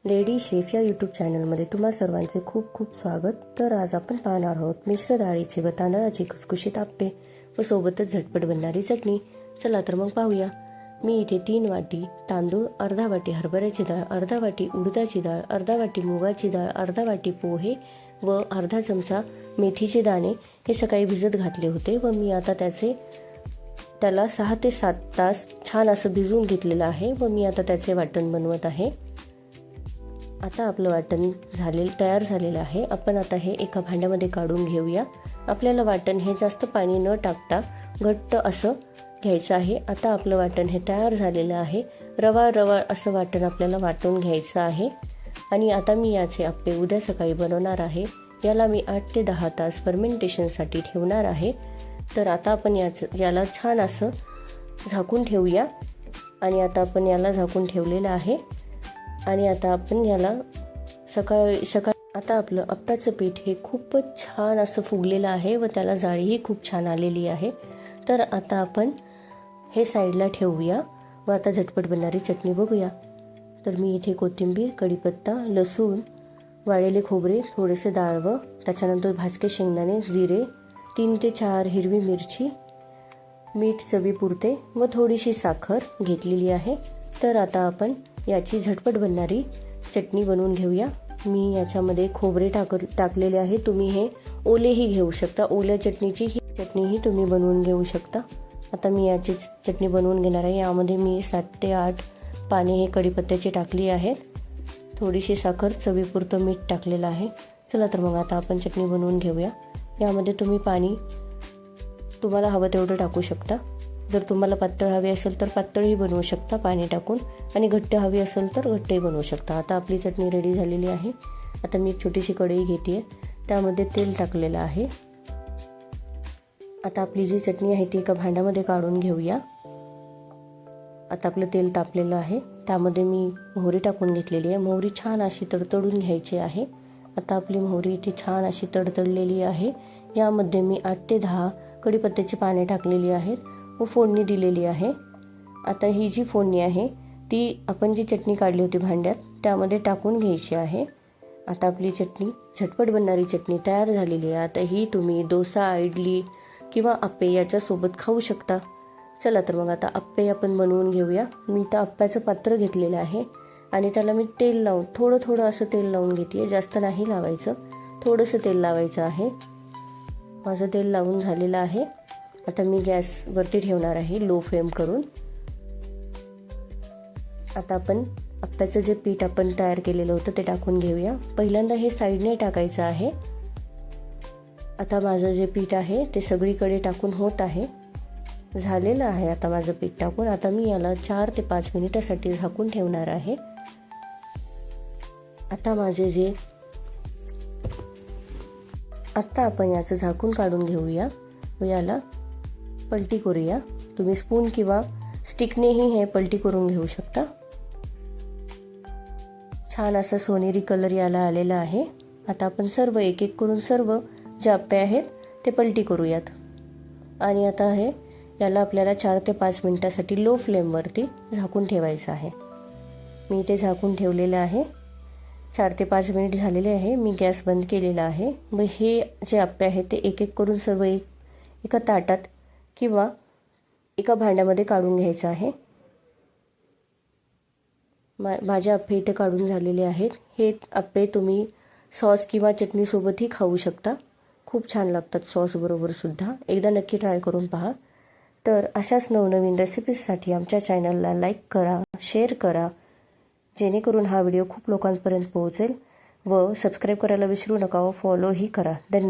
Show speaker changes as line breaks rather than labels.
Lady chef या YouTube चॅनलमध्ये तुम्हा सर्वांचे खूप खूप स्वागत। तर आज आपण पाहणार आहोत मिश्र डाळीची व तांदळाची खुसखुशीत आप्पे व सोबतच झटपट बनणारी चटणी। चला तर मग पाहूया। मी इथे 3 वाटी तांदूळ, अर्धा वाटी हरभऱ्याची डाळ, अर्धा वाटी उडदाची डाळ, अर्धा वाटी मुगाची डाळ, अर्धा वाटी पोहे व अर्धा चमचा मेथीचे दाणे हे सकाळी भिजत घातले होते व मी आता त्याला 6 ते 7 तास छान असं भिजवून घेतलेलं आहे व मी आता त्याचे वाटण बनवत आहे। आता आपलं वाटण तयार झालेलं आहे। आपण आता हे एका भांड्यामध्ये काढून घेऊया। आपल्याला वाटण हे जास्त पाणी न टाकता घट्ट असं घ्यायचं आहे। आता आपलं वाटण हे तयार झालेलं आहे। रवाळ रवाळ असं वाटण आपल्याला वाटून घ्यायचं आहे आणि आता मी याचे आप्पे उद्या सकाळी बनवणार आहे। याला मी 8 ते 10 तास फर्मेंटेशनसाठी ठेवणार आहे। तर आता आपण याला छान असं झाकून ठेवूया आणि आता आपण याला झाकून ठेवलेलं आहे आणि आता आपण याला सकाळी आता आपलं आप्प्याचं पीठ हे खूपच छान असं फुगलेलं आहे व त्याला जाळीही खूप छान आलेली आहे। तर आता आपण हे साईडला ठेवूया व आता झटपट बनणारी चटणी बघूया। तर मी इथे कोथिंबीर, कढीपत्ता, लसूण, वाळलेले खोबरे, थोडेसे डाळ व त्याच्यानंतर भाजके शेंगदाणे, जिरे, 3 ते 4 हिरवी मिरची, मीठ चवीपुरते व थोडीशी साखर घेतलेली आहे। तर आता आपण याची झटपट बनणारी चटणी बनवून घेऊया। मी याच्यामध्ये खोबरे टाकलेले आहे। तुम्ही हे ओलेही घेऊ शकता। ओल्या चटणीही तुम्ही बनवून घेऊ शकता। आता मी याची चटणी बनवून घेणार आहे। यामध्ये मी 7 ते 8 पाने हे कढीपत्त्याची टाकली आहेत। थोडीशी साखर, चवीपुरतं मीठ टाकलेलं आहे। चला तर मग आता आपण चटणी बनवून घेऊया। यामध्ये तुम्ही पाणी तुम्हाला हवं तेवढं टाकू शकता। जर तुम्हाला पातळ हवी असेल तर पातळही बनवू शकता पाणी टाकून आणि घट्ट हवी असेल तर घट्टही बनवू शकता। आता आपली चटणी रेडी झालेली आहे। आता मी एक छोटीशी कढई घेते, त्यामध्ये तेल टाकलेलं आहे। आता आपली जी चटणी आहे ती एका भांड्यामध्ये काढून घेऊया। आता आपलं तेल तापलेलं आहे, त्यामध्ये मी मोहरी टाकून घेतलेली आहे। मोहरी छान अशी तडतडून घ्यायची आहे। आता आपली मोहरी इथे छान अशी तडतडलेली आहे। यामध्ये मी 8 ते 10 कढीपत्त्याची पाने टाकलेली आहेत व फोडणी दिलेली आहे। आता ही जी फोडणी आहे ती आपण जी चटणी काढली होती भांड्यात त्यामध्ये टाकून घ्यायची आहे। आता आपली चटणी, झटपट बनणारी चटणी तयार झालेली आहे। आता ही तुम्ही डोसा, इडली किंवा आप्पे याच्या सोबत खाऊ शकता। चला तर मग आता आप्पे आपण बनवून घेऊया। मी तर आप्प्याचं पात्र घेतलेलं आहे आणि त्याला मी तेल लावून थोडं असं तेल लावून घेते। जास्त नाही लावायचं, थोडंसं तेल लावायचं आहे। माझं तेल लावून झालेलं आहे। आता मी गॅस वरती ठेवणार आहे लो फ्लेम करून। आता आपण आप्प्याचं जे पीठ आपण तयार केलेलं होतं ते टाकून घेऊया। पहिल्यांदा हे साईडने टाकायचं आहे। आता माझं जे पीठ आहे ते सगळीकडे टाकून होत आहे, झालेलं आहे आता माझं पीठ टाकून। आता मी याला 4 ते 5 मिनिटासाठी झाकून ठेवणार आहे। आता आपण याचं झाकून काढून घेऊया व याला पलटी करूया। तुम्ही स्पून किंवा स्टिकनेही हे पलटी करून घेऊ शकता। छान असा सोनेरी कलर याला आलेला आहे। आता आपण सर्व एक एक करून सर्व जे आप्पे आहेत ते पलटी करूयात आणि आता याला आपल्याला 4 ते 5 मिनिटासाठी लो फ्लेमवरती झाकून ठेवायचं आहे। मी इथे झाकून ठेवलेलं आहे। 4 ते 5 मिनिट झालेले आहे। मी गॅस बंद केलेला आहे व हे जे आप्पे आहेत ते एक एक करून सर्व एका ताटात किंवा एका भांड्यामध्ये काढून घ्यायचं आहे। माझे आप्पे इथे काढून झालेले आहेत। हे आप्पे तुम्ही सॉस किंवा चटणी सोबतही खाऊ शकता। खूप छान लागतात सॉस बरोबर सुद्धा। एकदा नक्की ट्राय करून पहा। तर अशाच नवनवीन रेसिपीजसाठी आमच्या चॅनलला लाईक करा, शेअर करा, जेणेकरून हा व्हिडिओ खूप लोकांपर्यंत पोहोचेल व सबस्क्राईब करायला विसरू नका व फॉलोही करा। धन्यवाद।